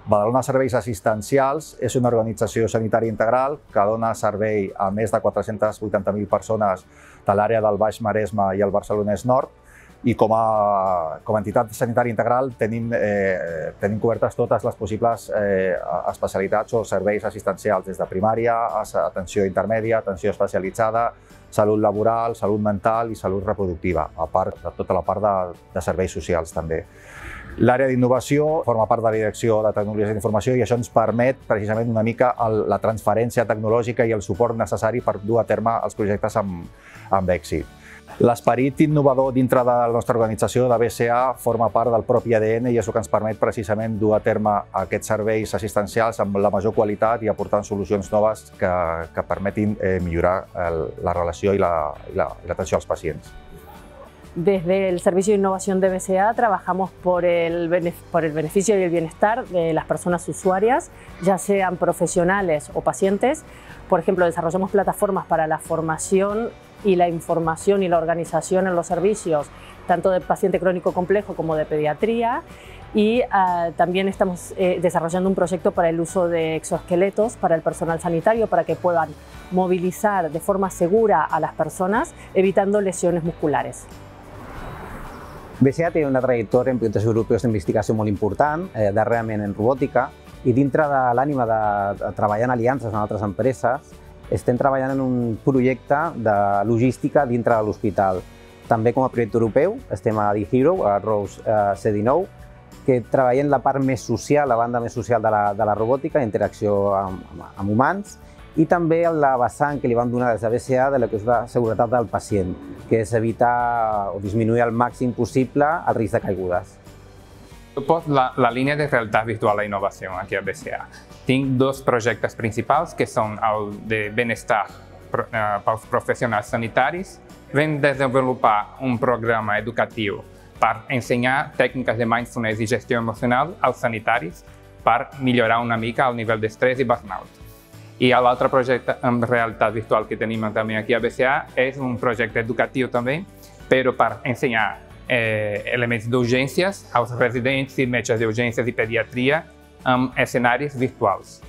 Badalona Serveis Assistencials és una organització sanitària integral que dona servei a més de 480.000 persones de l'àrea del Baix Maresme i el Barcelonès Nord, i com a entitat sanitària integral tenim cobertes totes les possibles especialitats o serveis assistencials, des de primària, atenció intermèdia, atenció especialitzada, salut laboral, salut mental i salut reproductiva, a part de tota la part de serveis socials també. L'àrea d'innovació forma part de la Direcció de Tecnologies d'Informació i això ens permet precisament una mica la transferència tecnològica i el suport necessari per dur a terme els projectes amb èxit. L'esperit innovador dintre de la nostra organització de BCA forma part del propi ADN i és el que ens permet precisament dur a terme aquests serveis assistencials amb la major qualitat i aportant solucions noves que permetin millorar la relació i l'atenció als pacients. Desde el Servicio de Innovación de BCA trabajamos por el beneficio y el bienestar de las personas usuarias, ya sean profesionales o pacientes. Por ejemplo, desarrollamos plataformas para la formación y la información y la organización en los servicios, tanto de paciente crónico complejo como de pediatría. Y también estamos desarrollando un proyecto para el uso de exoesqueletos para el personal sanitario para que puedan movilizar de forma segura a las personas, evitando lesiones musculares. BCA té una trajectòria en projectes europeus d'investigació molt important, darrerament en robòtica, i dintre de l'ànima de treballar en aliances amb altres empreses, estem treballant en un projecte de logística dintre de l'hospital. També com a projecte europeu estem a DHero, a Rose C19, que treballem la part més social, la banda més social de la robòtica, interacció amb humans, i també la vessant que li vam donar des de BCA de la que és la seguretat del pacient, que és evitar o disminuir al màxim possible el risc de caigudes. La línia de realitat virtual i innovació aquí a BCA. Tinc dos projectes principals, que són el de benestar pels professionals sanitaris. Vam desenvolupar un programa educatiu per ensenyar tècniques de mindfulness i gestió emocional als sanitaris per millorar una mica el nivell d'estrès i burnout. I l'altre projecte amb realitat virtual que tenim també aquí a BCA és un projecte educatiu també, però per ensenyar elements d'urgències als residents i metges d'urgències i pediatria amb escenaris virtuals.